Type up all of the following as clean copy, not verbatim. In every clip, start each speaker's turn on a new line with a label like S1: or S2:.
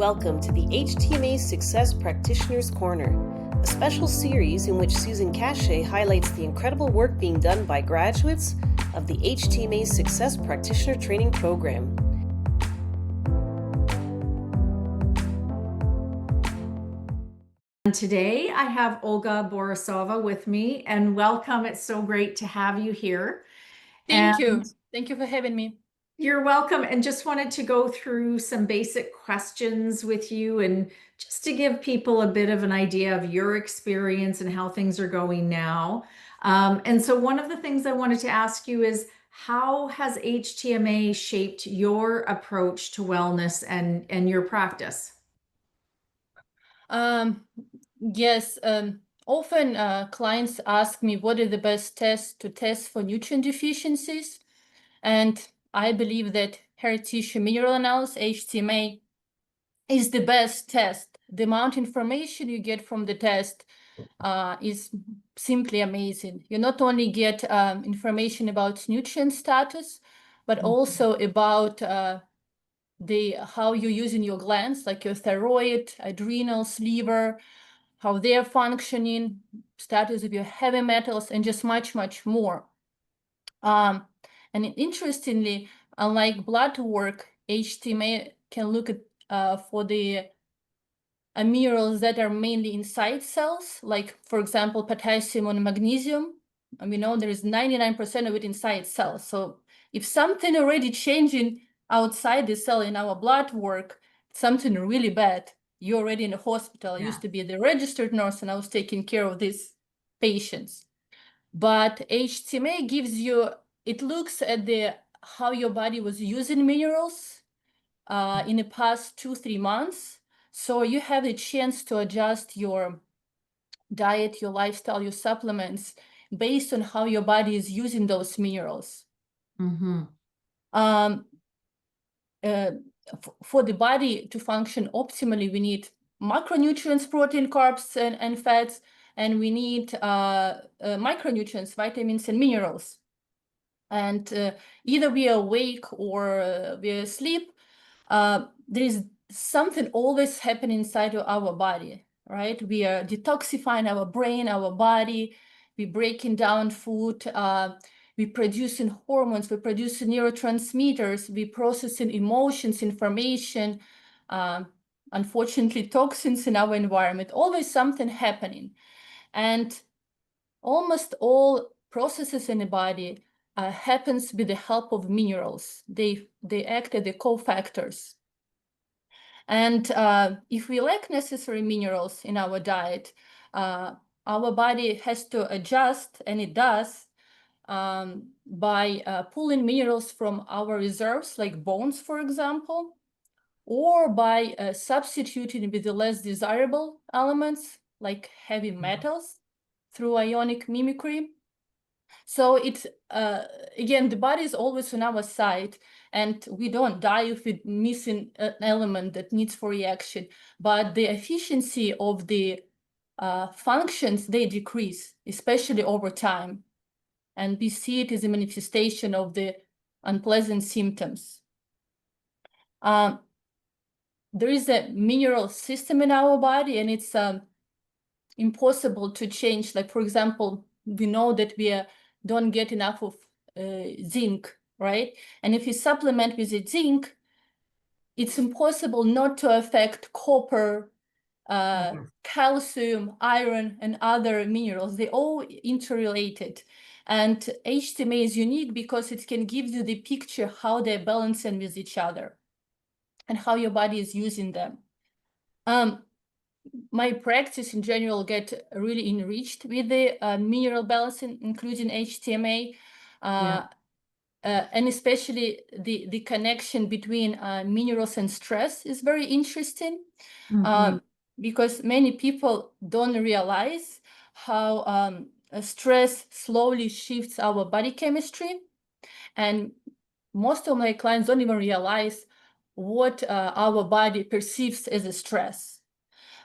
S1: welcome to the HTMA Success Practitioners Corner, a special series in which Susan Cachay highlights the incredible work being done by graduates of the HTMA Success Practitioner Training Program.
S2: And today I have Olga Borisova with me, and welcome. It's so great to have you here.
S3: Thank you. Thank you for having me.
S2: You're welcome. And just wanted to go through some basic questions with you and just to give people a bit of an idea of your experience and how things are going now. And so one of the things I wanted to ask you is, how has HTMA shaped your approach to wellness and your practice?
S3: Yes, often clients ask me what is the best test to test for nutrient deficiencies. And I believe that hair tissue mineral analysis, HTMA, is the best test. The amount of information you get from the test is simply amazing. You not only get information about nutrient status, but also about how you're using your glands, like your thyroid, adrenals, liver, how they're functioning, status of your heavy metals, and just much, much more. And interestingly, unlike blood work, HTMA can look at for the minerals that are mainly inside cells, like, for example, potassium and magnesium. And we know there is 99% of it inside cells. So if something already changing outside the cell in our blood work, something really bad, you're already in a hospital. I used to be the registered nurse and I was taking care of these patients. But HTMA gives you, it looks at how your body was using minerals in the past 2-3 months. So you have a chance to adjust your diet, your lifestyle, your supplements based on how your body is using those minerals. For the body to function optimally, we need macronutrients, protein, carbs, and fats, and we need micronutrients, vitamins, and minerals. And either we are awake or we are asleep, there is something always happening inside of our body, right? We are detoxifying our brain, our body, we're breaking down food, we're producing hormones, we're producing neurotransmitters, we're processing emotions, information, unfortunately, toxins in our environment, always something happening. And almost all processes in the body happens with the help of minerals. They act as the cofactors. And if we lack necessary minerals in our diet, our body has to adjust, and it does, by pulling minerals from our reserves, like bones, for example, or by substituting with the less desirable elements, like heavy metals, through ionic mimicry. So it's, again, the body is always on our side, and we don't die if we're missing an element that needs for reaction. But the efficiency of the functions, they decrease, especially over time. And we see it as a manifestation of the unpleasant symptoms. There is a mineral system in our body, and it's impossible to change. Like, for example, we know that we don't get enough of zinc, right? And if you supplement with the zinc, it's impossible not to affect copper, calcium, iron, and other minerals. They're all interrelated. And HTMA is unique because it can give you the picture how they're balancing with each other and how your body is using them. My practice in general get really enriched with the mineral balancing, including HTMA, and especially the connection between minerals and stress is very interesting, because many people don't realize how stress slowly shifts our body chemistry, and most of my clients don't even realize what our body perceives as a stress.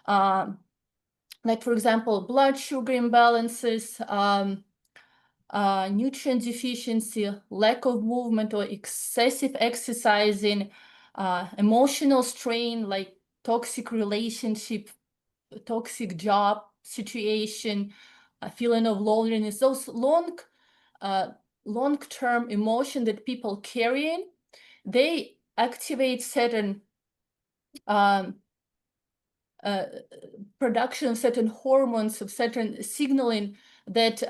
S3: Like, for example, blood sugar imbalances, nutrient deficiency, lack of movement or excessive exercising, emotional strain, like toxic relationship, toxic job situation, a feeling of loneliness, those long-term emotion that people carry in, they activate certain production of certain hormones, of certain signaling that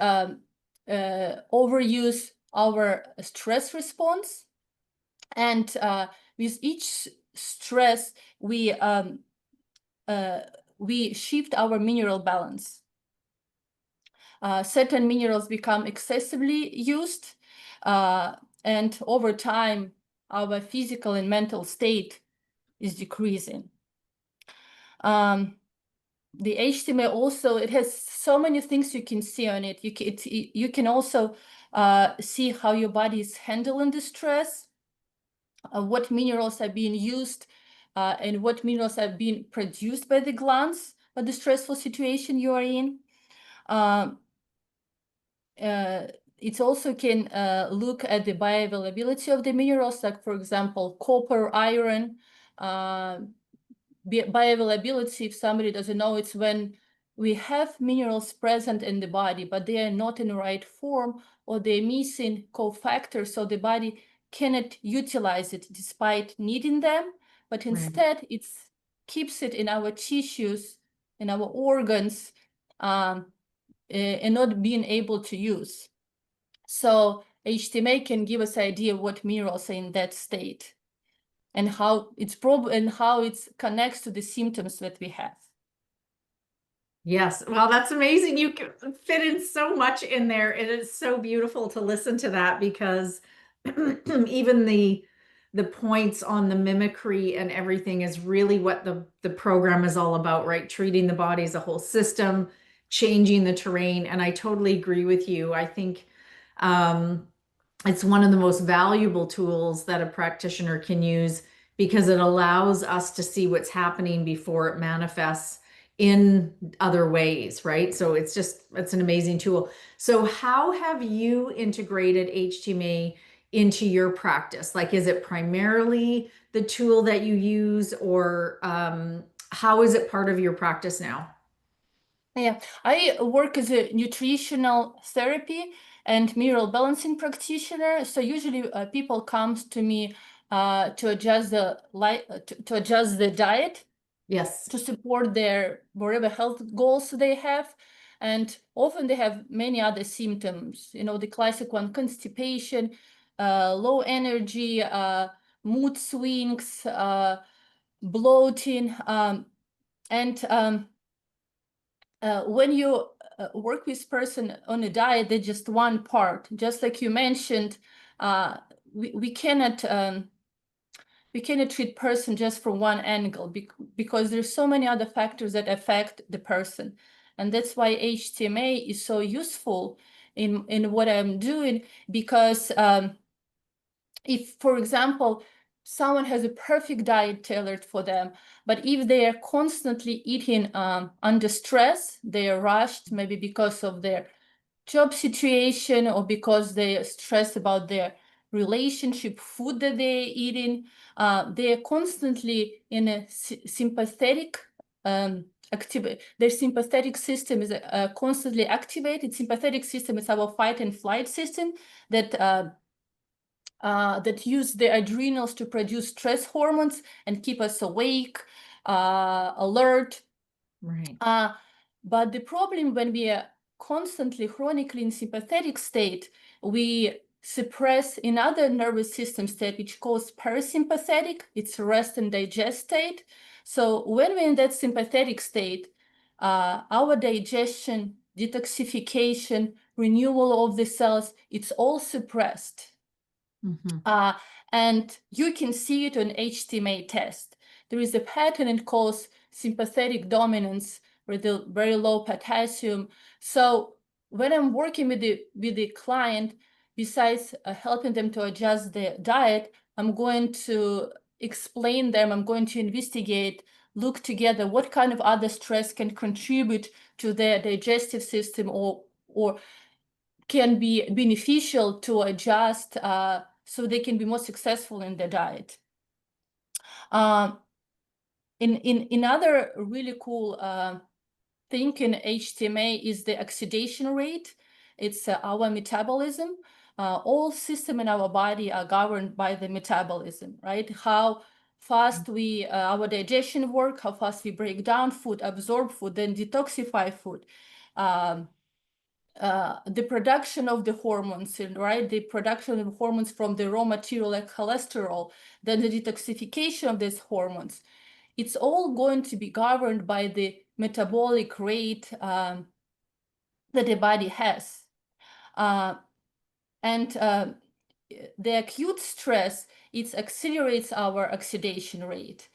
S3: overuse our stress response. And with each stress, we shift our mineral balance. Certain minerals become excessively used, and over time, our physical and mental state is decreasing. The HTMA also, it has so many things you can see on it. You can also see how your body is handling the stress, what minerals are being used, and what minerals are being produced by the glands by the stressful situation you are in. It also can look at the bioavailability of the minerals, like, for example, copper, iron. Bioavailability, if somebody doesn't know, it's when we have minerals present in the body, but they are not in the right form, or they're missing cofactors, so the body cannot utilize it despite needing them, but instead it keeps it in our tissues, in our organs, and not being able to use. So HTMA can give us an idea of what minerals are in that state, and how it's connects to the symptoms that we have.
S2: Yes, well, that's amazing. You can fit in so much in there. It is so beautiful to listen to that, because even the points on the mimicry and everything is really what the program is all about, right? Treating the body as a whole system, changing the terrain. And I totally agree with you. I think it's one of the most valuable tools that a practitioner can use, because it allows us to see what's happening before it manifests in other ways, right? So it's an amazing tool. So how have you integrated HTMA into your practice? Like, is it primarily the tool that you use, or how is it part of your practice now?
S3: Yeah, I work as a nutritional therapy and mineral balancing practitioner. So usually people come to me to adjust the diet.
S2: Yes.
S3: To support their whatever health goals they have. And often they have many other symptoms, the classic one: constipation, low energy, mood swings, bloating. When you work with person on a diet, they're just one part. Just like you mentioned, we cannot treat person just from one angle, because there's so many other factors that affect the person. And that's why HTMA is so useful in what I'm doing, because if, for example, someone has a perfect diet tailored for them, but if they are constantly eating under stress, they are rushed, maybe because of their job situation, or because they are stressed about their relationship, food that they're eating, they are constantly in a sympathetic their sympathetic system is constantly activated. Sympathetic system is our fight and flight system that use the adrenals to produce stress hormones and keep us awake, alert.
S2: Right.
S3: But the problem, when we are constantly chronically in sympathetic state, we suppress another nervous system state which calls parasympathetic. It's rest and digest state. So when we're in that sympathetic state, our digestion, detoxification, renewal of the cells, it's all suppressed. And you can see it on HTMA test. There is a pattern it calls sympathetic dominance, with the very low potassium. So when I'm working with the client, besides helping them to adjust their diet, I'm going to explain them, I'm going to investigate, look together what kind of other stress can contribute to their digestive system, or can be beneficial to adjust so they can be more successful in their diet. Another really cool thing in HTMA is the oxidation rate. It's our metabolism. All systems in our body are governed by the metabolism, right? How fast our digestion work, how fast we break down food, absorb food, then detoxify food. The production of the hormones, right? The production of hormones from the raw material like cholesterol, then the detoxification of these hormones. It's all going to be governed by the metabolic rate that the body has. And the acute stress, it accelerates our oxidation rate.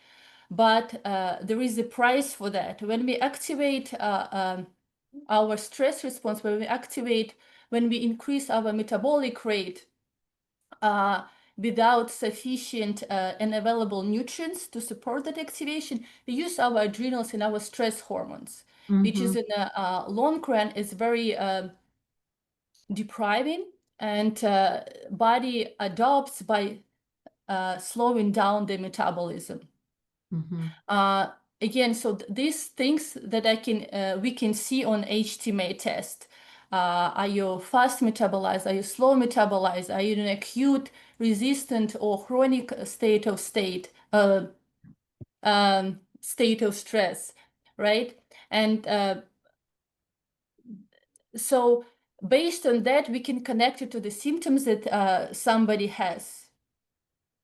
S3: But there is a price for that. When we activate our stress response, when we increase our metabolic rate without sufficient and available nutrients to support that activation, we use our adrenals and our stress hormones, which is in the long run is very depriving, and body adopts by slowing down the metabolism. Again, so these things that we can see on HTMA test. Are you fast metabolized? Are you slow metabolized? Are you in an acute, resistant, or chronic state of stress, right? And so based on that, we can connect it to the symptoms that somebody has.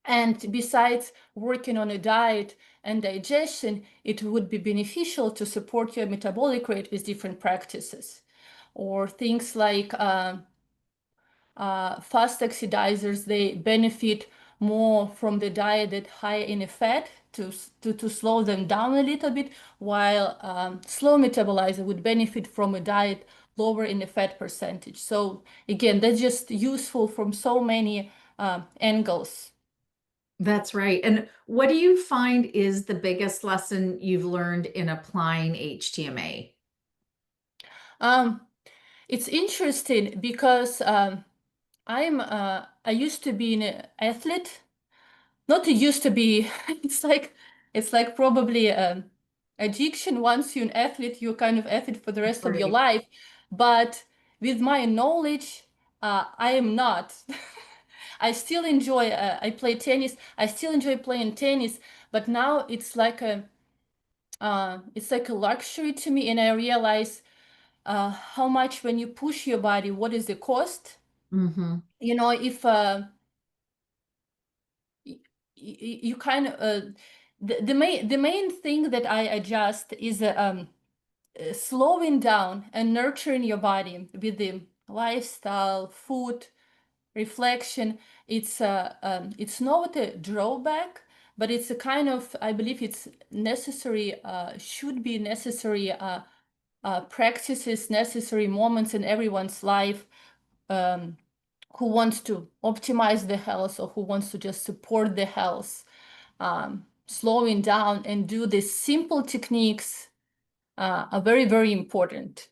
S3: And besides working on a diet and digestion, it would be beneficial to support your metabolic rate with different practices, or things like fast oxidizers. They benefit more from the diet that high in fat to slow them down a little bit, while slow metabolizer would benefit from a diet lower in the fat percentage. So again, that's just useful from so many angles.
S2: That's right. And what do you find is the biggest lesson you've learned in applying HTMA?
S3: It's interesting because I used to be an athlete. Not to used to be. It's like probably addiction. Once you're an athlete, you're kind of athlete for the rest of your life. But with my knowledge, I am not. I still enjoy. I play tennis. I still enjoy playing tennis. But now it's like a luxury to me, and I realize how much when you push your body, what is the cost? You know, if you kind of the main thing that I adjust is slowing down and nurturing your body with the lifestyle, food, reflection. It's not a drawback, but it's a kind of, I believe it's necessary, should be necessary practices, necessary moments in everyone's life, who wants to optimize the health or who wants to just support the health. Slowing down and do these simple techniques are very, very important.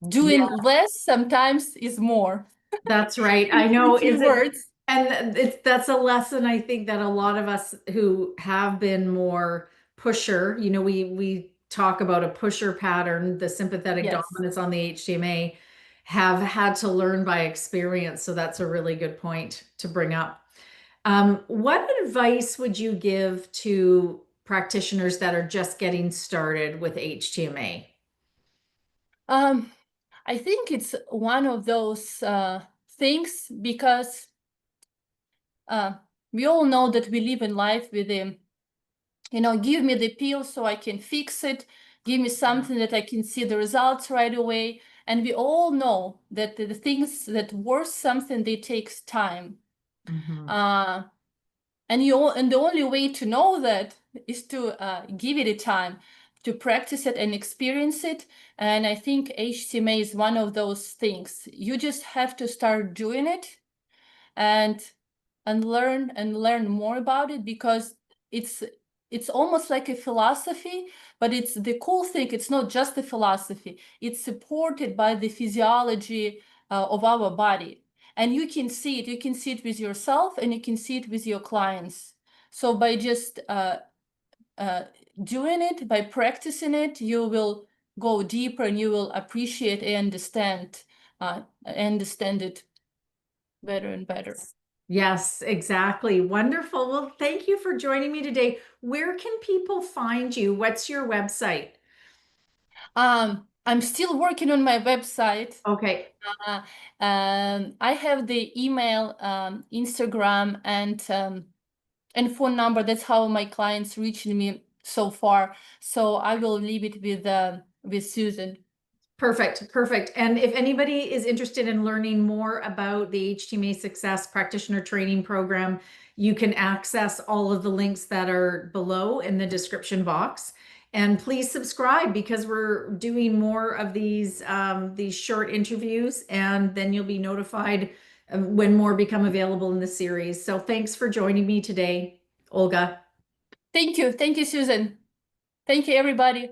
S3: Doing less sometimes is more.
S2: That's right. I know.
S3: In words.
S2: And that's a lesson I think that a lot of us who have been more pusher, we talk about a pusher pattern, the sympathetic dominance on the HTMA, have had to learn by experience. So that's a really good point to bring up. What advice would you give to practitioners that are just getting started with HTMA?
S3: I think it's one of those things because we all know that we live in life with give me the pill so I can fix it. Give me something that I can see the results right away. And we all know that the things that worth something, they takes time. And the only way to know that is to give it a time, to practice it and experience it. And I think HTMA is one of those things. You just have to start doing it and learn more about it, because it's almost like a philosophy, but it's the cool thing. It's not just a philosophy. It's supported by the physiology of our body. And you can see it. You can see it with yourself and you can see it with your clients. So by just doing it, by practicing it, you will go deeper and you will appreciate and understand it better and better.
S2: Yes, exactly. Wonderful. Well, thank you for joining me today. Where can people find you? What's your website?
S3: I'm still working on my website.
S2: Okay.
S3: I have the email, Instagram, and phone number. That's how my clients reached me so far. So I will leave it with Susan.
S2: Perfect, perfect. And if anybody is interested in learning more about the HTMA Success Practitioner Training Program, you can access all of the links that are below in the description box. And please subscribe because we're doing more of these short interviews, and then you'll be notified when more become available in the series. So thanks for joining me today, Olga.
S3: Thank you, Susan. Thank you, everybody.